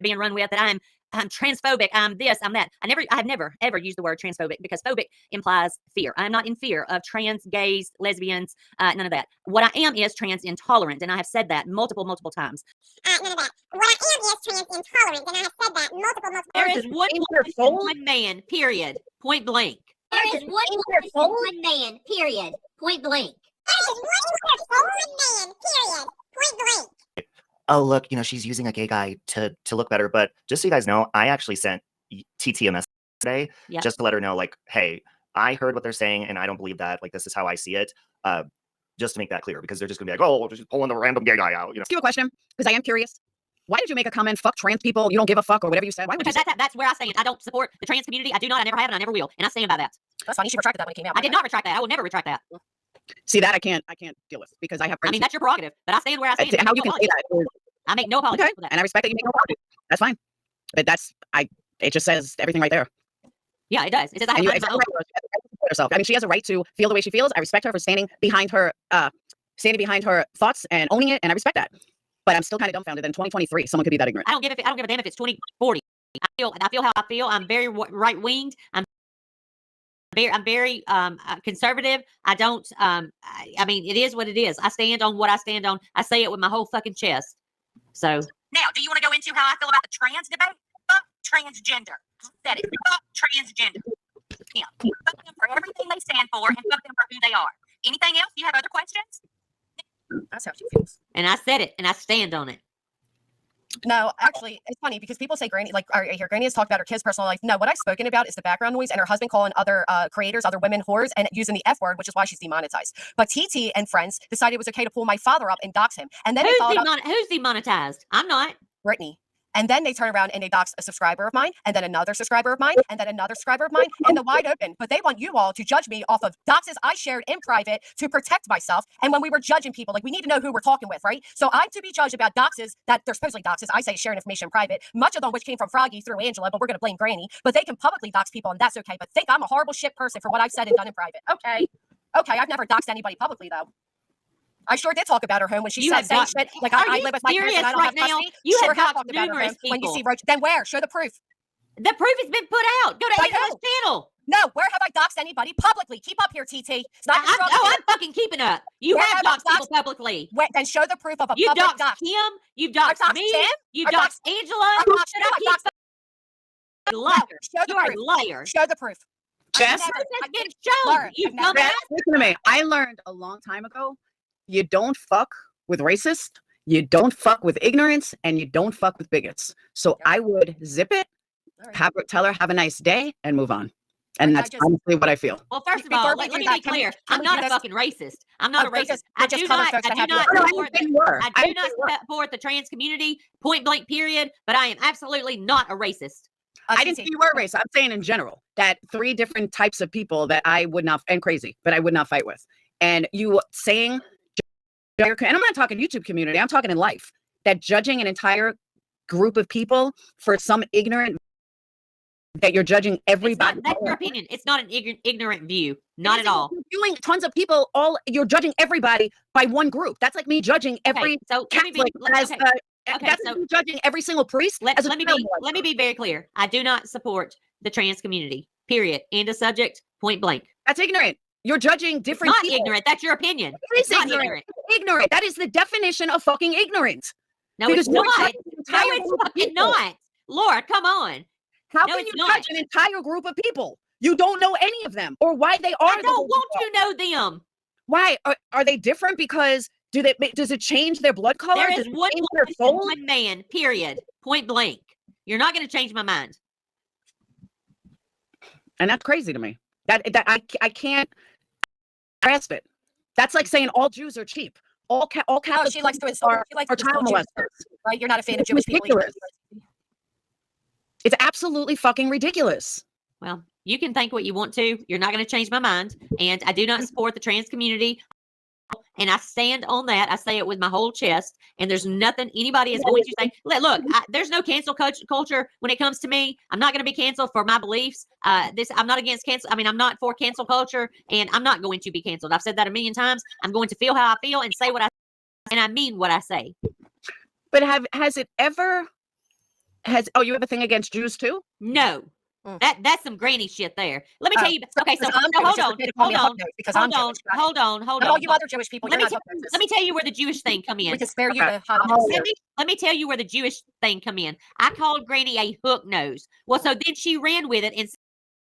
being run with, that I'm transphobic, I'm this, I'm that. I have never ever used the word transphobic, because phobic implies fear. I'm not in fear of trans, gays, lesbians, none of that. What I am is trans intolerant, and I have said that multiple times. None of that. What I am is trans intolerant, and I have said that multiple times. There is one woman and one man, period, point blank. There is one woman and one man, period, point blank. There is one man, period, point blank. Oh, look, she's using a gay guy to look better. But just so you guys know, I actually sent TT a message today just to let her know, like, hey, I heard what they're saying, and I don't believe that. Like, this is how I see it. Just to make that clear, because they're just gonna be like, oh, just pulling the random gay guy out. Ask you a question, because I am curious. Why did you make a comment, fuck trans people, you don't give a fuck, or whatever you said? Why would you? That's where I stand. I don't support the trans community. I do not. I never have, and I never will. And I stand by that. That's funny. She retracted that when it came out. I did not retract that. I will never retract that. See, that I can't deal with, because I have friends. I mean, that's your prerogative, but I stand where I stand. How you can say that? I make no apologies for that. And I respect that you make no apologies. That's fine. But it just says everything right there. Yeah, it does. It says I have my own. Herself. I mean, she has a right to feel the way she feels. I respect her for standing behind her thoughts and owning it, and I respect that. But I'm still kind of dumbfounded that in 2023 someone could be that ignorant. I don't give a damn if it's 2040. I feel how I feel. I'm very right winged. I'm very conservative. I don't. I mean, it is what it is. I stand on what I stand on. I say it with my whole fucking chest. So now, do you want to go into how I feel about the trans debate? Fuck transgender. Said it. Fuck transgender. Yeah. Fuck them for everything they stand for, and fuck them for who they are. Anything else? You have other questions? That's how she feels. And I said it, and I stand on it. No, actually, it's funny because people say Granny, like, I hear Granny has talked about her kids' personal life. No, what I've spoken about is the background noise and her husband calling other creators, other women whores, and using the F word, which is why she's demonetized. But TT and friends decided it was okay to pull my father up and dox him. And then who's demonetized? I'm not. Brittany. And then they turn around and they dox a subscriber of mine, and then another subscriber of mine, and then another subscriber of mine, in the wide open. But they want you all to judge me off of doxes I shared in private to protect myself. And when we were judging people, like, we need to know who we're talking with, right? So I'm to be judged about doxes that they're supposedly doxes. I say sharing information in private, much of them which came from Froggy through Angela, but we're going to blame Granny. But they can publicly dox people, and that's okay. But think I'm a horrible shit person for what I've said and done in private. Okay, I've never doxed anybody publicly, though. I sure did talk about her home when she said same shit. Like, I live with my parents and I don't have custody. You sure have talked about her home. People. When you see Roach, then where? Show the proof. The proof has been put out. Go to Angela's channel. No, where have I doxed anybody publicly? Keep up here, TT. It's not I'm fucking keeping up. You have doxed people publicly. Wait, then show the proof of a you public doxed dox. Him. You doxed me. Tim? You doxed Angela. Liar. Show the proof. Liar. Show the proof. Jess, I've been shown. You've done that. Listen to me. I learned a long time ago. You don't fuck with racists, you don't fuck with ignorance, and you don't fuck with bigots. So I would zip it, tell her have a nice day, and move on. And that's honestly what I feel. Well, first of all, let me be clear. I'm not a fucking racist. I'm not a racist. I do not support the trans community, point blank, period. But I am absolutely not a racist. I didn't say you were racist. I'm saying in general that 3 different types of people that I would not, and crazy, but I would not fight with. And you saying, and I'm not talking YouTube community, I'm talking in life, that judging an entire group of people for some ignorant, that you're judging everybody. That's your opinion. It's not an ignorant view. Not at all. You're doing tons of people, you're judging everybody by one group. That's like me judging every Catholic as judging every single priest. Let me be very clear. I do not support the trans community. Period. End of subject. Point blank. That's ignorant. You're judging different people. Not ignorant. That's your opinion. It's not ignorant. Ignorant. That is the definition of fucking ignorant. No, it's not. No, it's fucking not. Laura, come on. How can you judge an entire group of people? You don't know any of them or why they are. I don't want to know them. Why? Are they different because does it change their blood color? There is one man, period. Point blank. You're not going to change my mind. And that's crazy to me. That I can't grasp it. That's like saying all Jews are cheap. All Catholics she likes to insult. She likes to child molesters. Right? You're not a fan of Jewish people either. It's absolutely fucking ridiculous. Well, you can think what you want to. You're not going to change my mind. And I do not support the trans community. And I stand on that. I say it with my whole chest. And there's nothing anybody is going to say. Look, there's no cancel culture when it comes to me. I'm not going to be canceled for my beliefs. I'm not against cancel. I mean, I'm not for cancel culture, and I'm not going to be canceled. I've said that a million times. I'm going to feel how I feel and say what I say, and I mean what I say. But has it ever you have a thing against Jews too? No. That's some granny shit there. Let me tell you. Okay, so I'm hold Jewish, on, it's okay to call me a hold hook on, nose because hold I'm on, Jewish. Got it. hold on, hold And all on. you other Jewish people, Let you're me not hook noses. let me tell you where the Jewish thing come in. We can spare you Okay. the hot I'm all nose. ears. Let me tell you where the Jewish thing come in. I called Granny a hook nose. Well, so then she ran with it and said,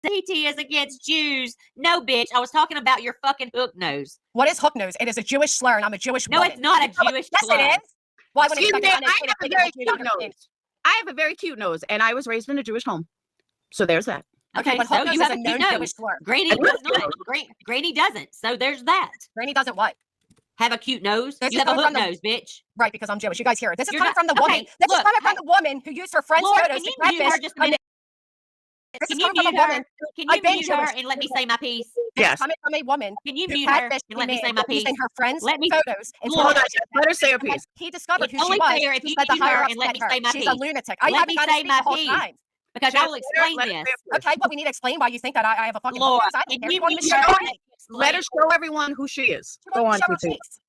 TT is against Jews. No, bitch. I was talking about your fucking hook nose. What is hook nose? It is a Jewish slur, and I'm a Jewish No, woman. it's not a Jewish Yes, slur. it is. Why would Excuse expect me, an I have uneducated a bigot very to cute understand? nose. I have a very cute nose, and I was raised in a Jewish home. So there's that. Okay, but so hook nose you is have a a cute known Jewish nose. slur. Granny does not. Granny doesn't. So there's that. Granny doesn't what? Have a cute nose. This You is have a coming hook from the- nose, bitch. Right, because I'm Jewish. You guys hear it. This is You're coming not- from the okay, woman. This is look, coming from the woman who used her friend's Laura, photos can to you mute her catfish. just a minute? This Can is you coming from a mute her? woman. Can I've you been mute her Jewish. and let me say my piece? This Yes. is coming from a woman Can you who mute her catfished and let me a say man my piece? using her friend's Let me- photos. And Hold on, told Jess. Let her say her and when piece. he discovered It's who she only was. fair if He you said the mute her higher ups and let sent me her. say my She's a piece. lunatic. I Let haven't me got to say speak my the whole piece. time. Because I will explain Let her this. say her piece. Okay, what we need to explain why you think that I have a fucking Laura, hook nose. I don't can care. you You want me to mute show her? her face? Let her show everyone who she is. She Go wants on, me to show her TT. face.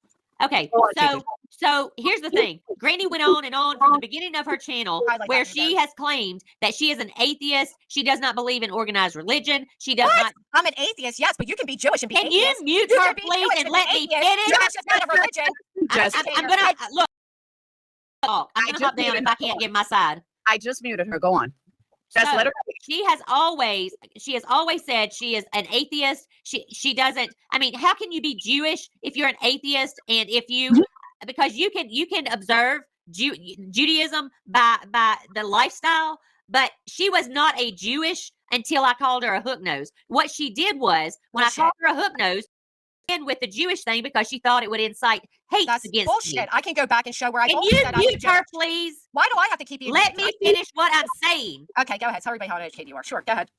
Okay, Go on, TT. so here's the thing. Granny went on and on from the beginning of her channel I like where that she has claimed that she is an atheist. She does not believe in organized religion. She does What? not. I'm an atheist, yes, but you can be Jewish and be Can you atheist. mute You her, can be please, Jewish and be let me atheist. finish? Jewish is not a religion. Jess, I'm gonna look. I'm gonna just hop down muted if I her. can't give my side. I just muted her. Go on. Jess, So, let her. she has always said she is an atheist. She doesn't. I mean, how can you be Jewish if you're an atheist? And if you, because you can observe Judaism by the lifestyle, but she was not a Jewish until I called her a hook nose. What she did was when Bullshit. I called her a hook nose, in with the Jewish thing because she thought it would incite hate That's against bullshit. me. I can go back and show where I Can told you you that I was mute her, Jewish. please? Why do I have to keep you? Let me finish what I'm saying. Okay, go ahead. Tell everybody how uneducated you are. Sure, go ahead.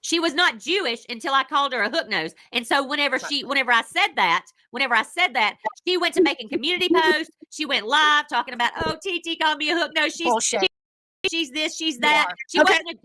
She was not Jewish until I called her a hook nose. And so whenever I said that, she went to making community posts. She went live talking about, oh, TT called me a hook nose. Bullshit. She's this, she's You that. are. She Okay. wasn't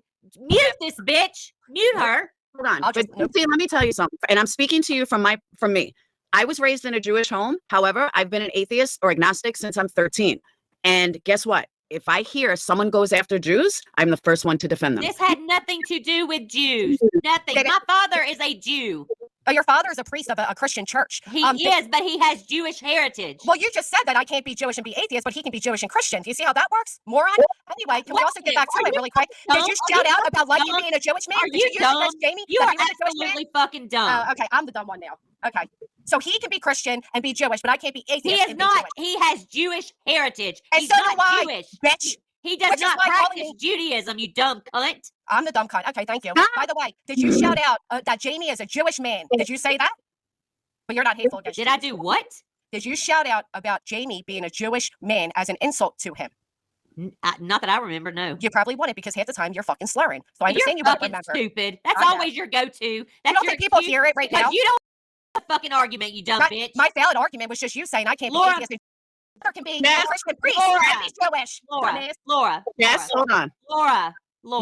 mute this bitch. Mute her. Hold on. I'll But just- see, let me tell you something. And I'm speaking to you from me. I was raised in a Jewish home. However, I've been an atheist or agnostic since I'm 13. And guess what? If I hear someone goes after Jews, I'm the first one to defend them. This had nothing to do with Jews. Nothing. Did it- My father is a Jew. Oh, your father is a priest of a Christian church. He is, but he has Jewish heritage. Well, you just said that I can't be Jewish and be atheist, but he can be Jewish and Christian. Do you see how that works? Moron. Anyway, can we also get back to it really quick? Did you shout out about liking being a Jewish man? Are Did you use it dumb? against Jamie? You that are he was a Jewish man? absolutely fucking dumb. Okay, I'm the dumb one now. Okay. So he can be Christian and be Jewish, but I can't be atheist. He is and not. Be He has Jewish heritage. And He's so not do I, Jewish. Jewish, bitch. He does Which is not why calling practice me- Judaism, you dumb cunt. I'm the dumb cunt. Okay, thank you. Huh? By the way, did you shout out that Jamie is a Jewish man? Did you say that? But you're not hateful against Did I Jews. do what? Did you shout out about Jamie being a Jewish man as an insult to him? Not that I remember, no. You probably wouldn't because half the time you're fucking slurring. So I You're understand you wouldn't fucking remember. stupid. That's I know. always your go-to. You That's don't your think people excuse hear it right because now? you don't have a fucking argument, you dumb bitch. My valid argument was just you saying I can't Laura- be atheist. And there can be Yes. a Christian priest Laura. and be Jewish. Dumbass. Laura. Yes, hold on. Laura.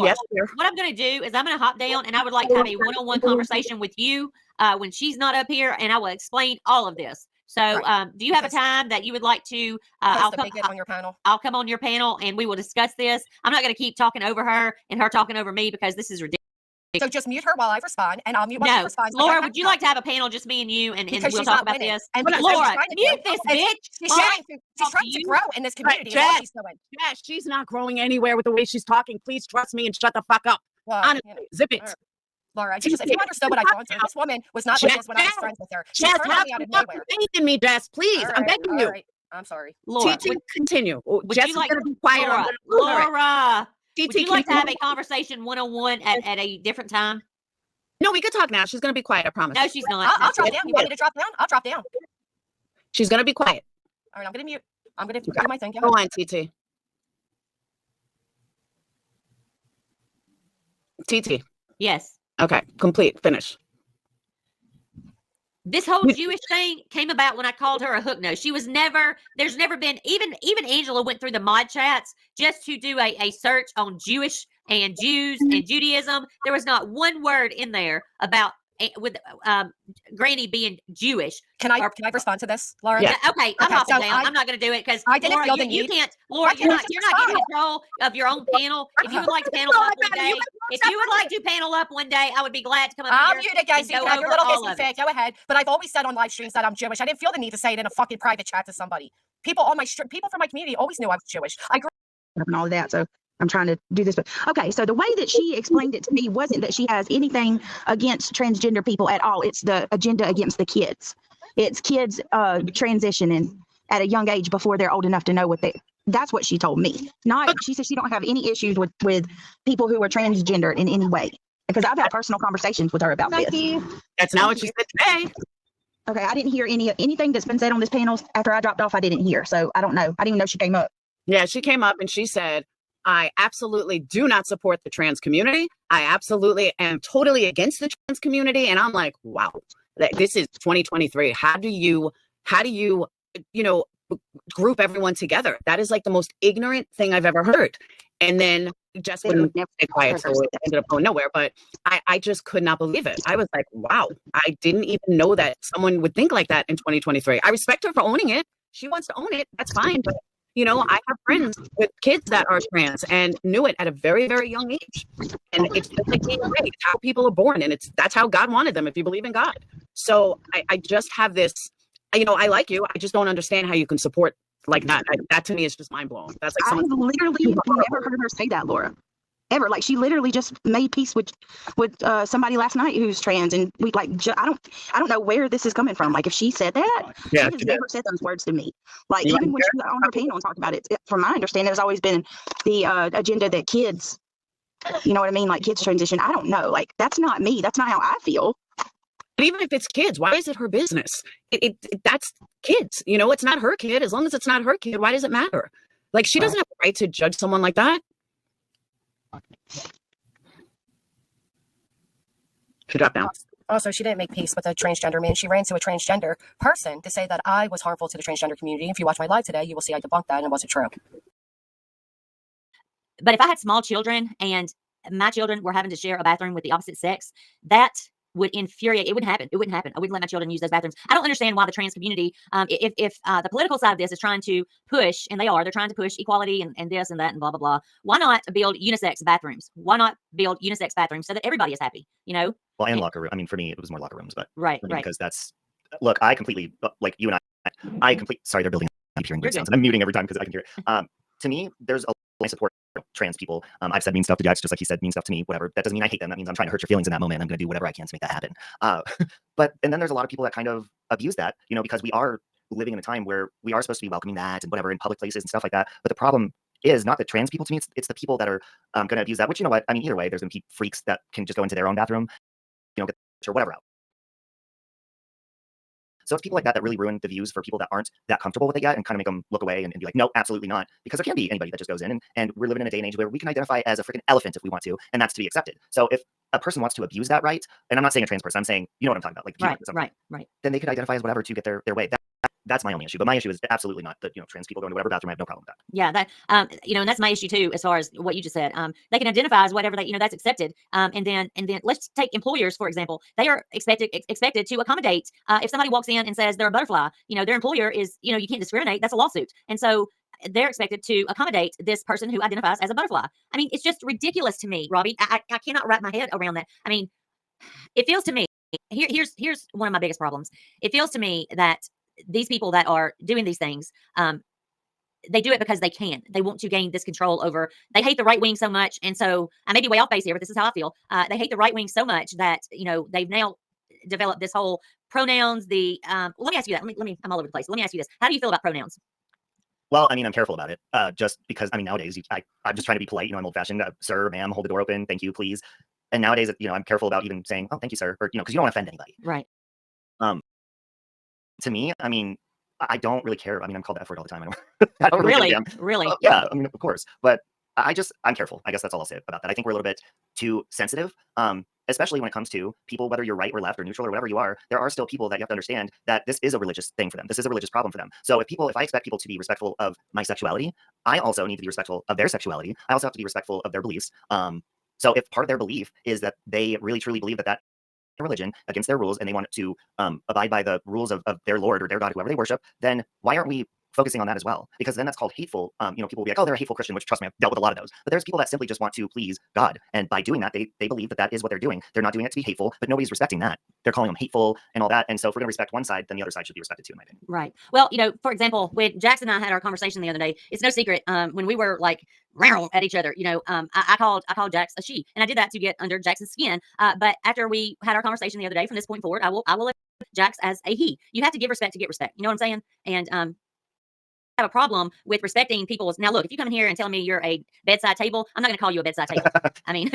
Yes, dear. What I'm going to do is I'm going to hop down and I would like to have a one-on-one conversation with you when she's not up here, and I will explain all of this. So, Right. do you have a time that you would like to? Post a bigot on your panel. I'll come on your panel and we will discuss this. I'm not going to keep talking over her and her talking over me because this is ridiculous. So just mute her while I respond, and I'll mute when she No, responds. Laura, would you like to have a panel just me and you, and Because we'll she's talk not about winning. this? And because Laura, she's trying to mute do- this and bitch. She's Laura, trying to grow in this community. Jess. Is all she's doing. Yes, she's not growing anywhere with the way she's talking. Please trust me and shut the fuck up. Well, Honestly, you know, zip it. all right. Laura, if you understood what I've gone through, this woman was not like this when I was friends with her. She Jess, turned have on me out some of fucking nowhere. faith in me, Jess. Please, All I'm right, begging all you. right. I'm sorry. Laura, TT, continue. Jess you is like- going to be quiet. I'm Laura, gonna move her. Laura, TT, would you like to can have a conversation one-on-one at a different time? No, we could talk now. She's going to be quiet, I promise. No, she's not. I'll drop down. You want me to drop down? I'll drop down. She's going to be quiet. All right, I'm gonna mute. I'm gonna Okay. do my thing. Go Go ahead. on, TT. TT. Yes. Okay, complete. Finish. This whole Jewish thing came about when I called her a hook nose. She was never, there's never been, even Angela went through the mod chats just to do a search on Jewish and Jews and Judaism. There was not one word in there about with Granny being Jewish. Can I respond to this, Laura? Yeah. Okay, I'm Okay, hopping so down. I'm not going to do it because I didn't Laura, feel the you need. can't. Laura, you're not getting control of your own panel. If you would like to panel up one day, if you would like to panel up one day, I would be glad to come up I'm here. muted, guys. and You go can have your over little all hissy of it. fit. Go ahead. But I've always said on live streams that I'm Jewish. I didn't feel the need to say it in a fucking private chat to somebody. People on my people from my community always knew I was Jewish. I grew up and all of that. So I'm trying to do this. But okay, so the way that she explained it to me wasn't that she has anything against transgender people at all. It's the agenda against the kids. It's kids transitioning at a young age before they're old enough to know what that's what she told me. Not, she said she don't have any issues with people who are transgender in any way. Because I've had personal conversations with her about this. That's not what you said today. Okay, I didn't hear anything that's been said on this panel after I dropped off. I didn't hear, so I don't know. I didn't even know she came up. Yeah, she came up and she said, I absolutely do not support the trans community. I absolutely am totally against the trans community. And I'm like, wow, this is 2023. How do you, group everyone together? That is like the most ignorant thing I've ever heard. And then just wouldn't stay quiet, so it ended up going nowhere. But I just could not believe it. I was like, wow, I didn't even know that someone would think like that in 2023. I respect her for owning it. She wants to own it. That's fine. But, I have friends with kids that are trans and knew it at a very, very young age. And it's just like DNA. It's how people are born. And that's how God wanted them, if you believe in God. So I just have this, I like you. I just don't understand how you can support like that. That to me is just mind blowing. That's like I've literally never heard her say that, Laura. Ever. Like, she literally just made peace with somebody last night who's trans, and we like I don't know where this is coming from. Like, if she said that, she has never said those words to me. Like, even when she was on her panel and talked about it, from my understanding, it's always been the agenda that kids, you know what I mean, like kids transition. I don't know. Like, that's not me. That's not how I feel. But even if it's kids, why is it her business? That's kids. It's not her kid. As long as it's not her kid, why does it matter? Like, she doesn't have the right to judge someone like that. She dropped down. Also, she didn't make peace with a transgender man. She ran to a transgender person to say that I was harmful to the transgender community. If you watch my live today, you will see I debunked that, and it wasn't true. But if I had small children and my children were having to share a bathroom with the opposite sex, that would infuriate. It wouldn't happen. I wouldn't let my children use those bathrooms. I don't understand why the trans community, if the political side of this is trying to push, and they're trying to push equality and this and that and blah, blah, blah. Why not build unisex bathrooms? Why not build unisex bathrooms so that everybody is happy, Well, and locker room. I mean, for me, it was more locker rooms, but right. Because look, I completely, like you and sorry, they're building. I'm hearing weird sounds, and I'm muting every time because I can hear it. To me, there's I support trans people. I've said mean stuff to Jax, just like he said mean stuff to me, whatever. That doesn't mean I hate them. That means I'm trying to hurt your feelings in that moment. I'm going to do whatever I can to make that happen. And then there's a lot of people that kind of abuse that, because we are living in a time where we are supposed to be welcoming that and whatever in public places and stuff like that. But the problem is not the trans people. To me, it's the people that are going to abuse that, which, what? I mean, either way, there's going to be freaks that can just go into their own bathroom, get or whatever out. So it's people like that really ruin the views for people that aren't that comfortable with it yet and kind of make them look away and be like, no, absolutely not. Because there can be anybody that just goes in and we're living in a day and age where we can identify as a freaking elephant if we want to, and that's to be accepted. So if a person wants to abuse that right, and I'm not saying a trans person, I'm saying, you know what I'm talking about, like right. Then they could identify as whatever to get their way. That's my only issue. But my issue is absolutely not that, trans people going to whatever bathroom. I have no problem with that. Yeah, that and that's my issue too, as far as what you just said. They can identify as whatever that's accepted. And then let's take employers, for example. They are expected to accommodate. If somebody walks in and says they're a butterfly, their employer is, you can't discriminate. That's a lawsuit. And so they're expected to accommodate this person who identifies as a butterfly. I mean, it's just ridiculous to me, Robbie. I cannot wrap my head around that. I mean, it feels to me, here's one of my biggest problems. It feels to me that these people that are doing these things, they do it because they can. They want to gain this control over. They hate the right wing so much, and so I may be way off base here, but this is how I feel. They hate the right wing so much that they've now developed this whole pronouns. Let me ask you that. Let me. I'm all over the place. Let me ask you this: how do you feel about pronouns? Well, I mean, I'm careful about it, just because nowadays I'm just trying to be polite. I'm old fashioned. Sir, ma'am, hold the door open. Thank you, please. And nowadays, I'm careful about even saying, oh, thank you, sir, or because you don't want to offend anybody. Right. To me, I mean, I don't really care. I mean, I'm called that F word all the time. I don't really. Yeah, I mean, of course. But I'm careful. I guess that's all I'll say about that. I think we're a little bit too sensitive, especially when it comes to people, whether you're right or left or neutral or whatever you are. There are still people that you have to understand that this is a religious thing for them. This is a religious problem for them. So if I expect people to be respectful of my sexuality, I also need to be respectful of their sexuality. I also have to be respectful of their beliefs. So if part of their belief is that they really truly believe that religion, against their rules, and they want to abide by the rules of their Lord or their God, whoever they worship, then why aren't we focusing on that as well? Because then that's called hateful. People will be like, oh, they're a hateful Christian, which trust me, I've dealt with a lot of those. But there's people that simply just want to please God. And by doing that, they believe that is what they're doing. They're not doing it to be hateful, but nobody's respecting that. They're calling them hateful and all that. And so if we're going to respect one side, then the other side should be respected too, in my opinion. Right. Well, for example, when Jackson and I had our conversation the other day, it's no secret when we were like at each other, I called Jax a she, and I did that to get under Jackson's skin. But after we had our conversation the other day, from this point forward, I will address Jax as a he. You have to give respect to get respect. You know what I'm saying? And have a problem with respecting people's. Now, look, if you come in here and tell me you're a bedside table, I'm not going to call you a bedside table. I mean,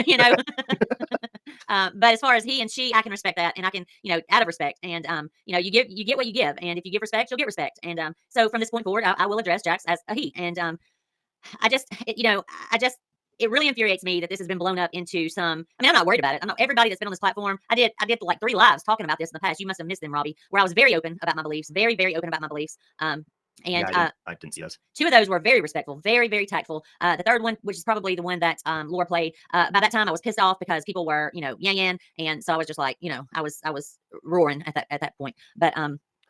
but as far as he and she, I can respect that, and I can, out of respect, and you get what you give, and if you give respect, you'll get respect, and so from this point forward, I will address Jax as a he, and it really infuriates me that this has been blown up into some. I mean, I'm not worried about it. I know everybody that's been on this platform. I did like 3 lives talking about this in the past. You must have missed them, Robbie, where I was very open about my beliefs, very, very open about my beliefs. And I didn't see those. 2 of those were very respectful, very, very tactful. The third one, which is probably the one that Laura played, by that time I was pissed off because people were, yang, and so I was just like, I was roaring at that point. But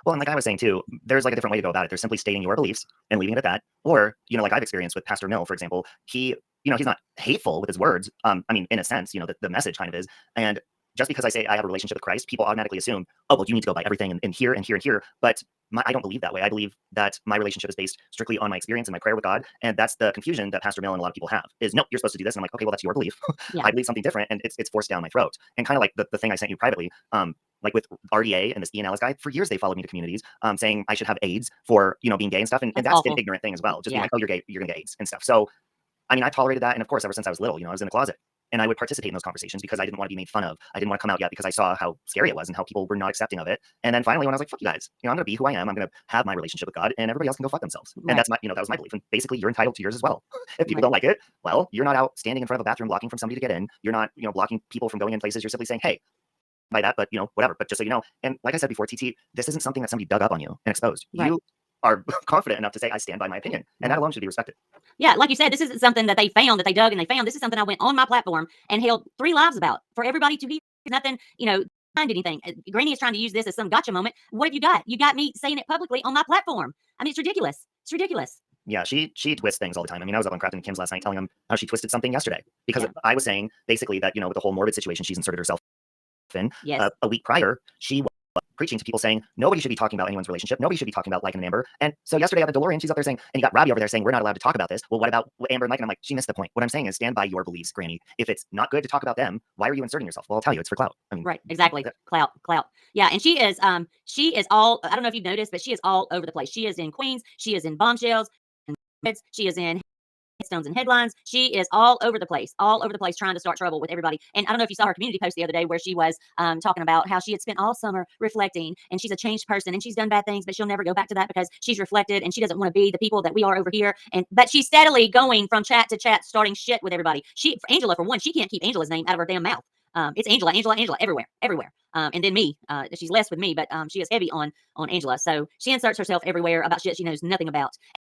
well, and like I was saying too, there's like a different way to go about it. There's simply stating your beliefs and leaving it at that. Or, like I've experienced with Pastor Mill, for example, he, he's not hateful with his words. I mean, in a sense, the message kind of is. And just because I say I have a relationship with Christ, people automatically assume, oh, well, you need to go by everything and here and here and here. But I don't believe that way. I believe that my relationship is based strictly on my experience and my prayer with God. And that's the confusion that Pastor Mill and a lot of people have is, no, you're supposed to do this. And I'm like, okay, well, that's your belief. Yeah. I believe something different, and it's forced down my throat. And kind of like the thing I sent you privately, like with RDA and this Ian Ellis guy, for years they followed me to communities saying I should have AIDS for, being gay and stuff. And that's an ignorant thing as well. Just being like, oh, you're gay, you're going to get AIDS and stuff. So, I mean, I tolerated that. And of course, ever since I was little, I was in the closet. And I would participate in those conversations because I didn't want to be made fun of. I didn't want to come out yet because I saw how scary it was and how people were not accepting of it. And then finally, when I was like, fuck you guys, I'm going to be who I am. I'm going to have my relationship with God, and everybody else can go fuck themselves. Right. And that's my, that was my belief. And basically, you're entitled to yours as well. If people don't like it, well, you're not out standing in front of a bathroom blocking from somebody to get in. You're not, blocking people from going in places. You're simply saying, hey, by that, but whatever. But just so you know, and like I said before, TT, this isn't something that somebody dug up on you and exposed. Right. You are confident enough to say, I stand by my opinion, and that alone should be respected. Yeah, like you said, this isn't something that they found, that they dug and they found. This is something I went on my platform and held 3 lives about for everybody to hear. Nothing, find anything. Granny is trying to use this as some gotcha moment. What have you got? You got me saying it publicly on my platform. I mean, it's ridiculous. It's ridiculous. Yeah, she twists things all the time. I mean, I was up on Crafton and Kim's last night telling them how she twisted something yesterday because I was saying basically that, with the whole morbid situation she's inserted herself in. Yes. A week prior, she was preaching to people saying nobody should be talking about anyone's relationship. Nobody should be talking about Lycan and Amber. And so yesterday at the DeLorean, she's up there saying, and you got Robbie over there saying, we're not allowed to talk about this. Well, what about Amber and Lycan? I'm like, she missed the point. What I'm saying is stand by your beliefs, Granny. If it's not good to talk about them, why are you inserting yourself? Well, I'll tell you, it's for clout. I mean, right. Exactly. Clout. Yeah. And she is all, I don't know if you've noticed, but she is all over the place. She is in Queens. She is in Bombshells. She is in Headstones and Headlines. She is all over the place trying to start trouble with everybody. And I don't know if you saw her community post the other day where she was talking about how she had spent all summer reflecting, and she's a changed person, and she's done bad things, but she'll never go back to that because she's reflected and she doesn't want to be the people that we are over here. But she's steadily going from chat to chat, starting shit with everybody. Angela, for one, she can't keep Angela's name out of her damn mouth. It's Angela everywhere. And then me, she's less with me, but she is heavy on Angela. So she inserts herself everywhere about shit she knows nothing about.